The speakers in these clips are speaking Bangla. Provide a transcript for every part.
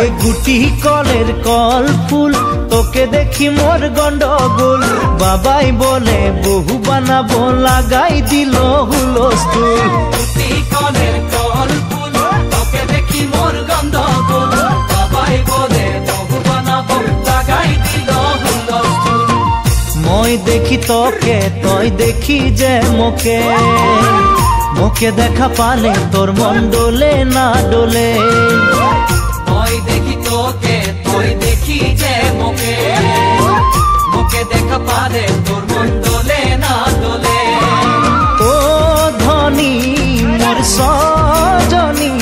এ গুটি কলের কল ফুল তোকে দেখি মোর গন্ডগোল বাবাই বলে বহু বানাবো লাগাই দিল হুলস্থুল গুটি কলের কল ফুল তোকে দেখি মোর গন্ডগোল বাবাই বলে বহু বানাবো লাগাই দিল হুলস্থুল মই দেখি তোকে তই দেখি যে মোকে মোকে দেখা পালে তোর মন ডোলে না ডোলে মই দেখি তোকে তুই দেখি যে মোকে মোকে দেখা পালে তোর মন দোলে না দোলে ও ধনী মোর সজনী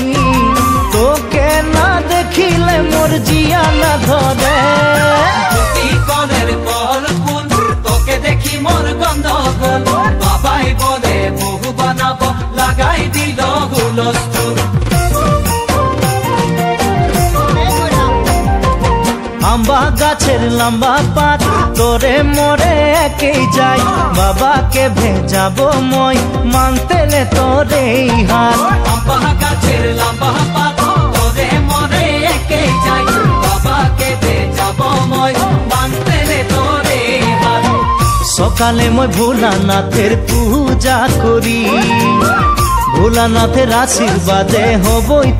তোকে না দেখিলে মোর জিয়া না ধরে গুটি কলের কল ফুল তোকে দেখি মোর গন্ডগোল বাবাই বলে বহু বানাবো লাগাই দিল হুলস্থুল আম্বা গাছের লম্বা পাত তোরে মোরে একেই যাই বাবাকে ভেজাবো মই মানতেলে তোরে হাত আম্বা গাছের লম্বা পাত তোরে মোরে একেই যাই বাবাকে ভেজাবো মই মানতেলে তোরে হাত সকালে মই ভোলানাথের পূজা করি ভোলানাথের আশীর্বাদে হবই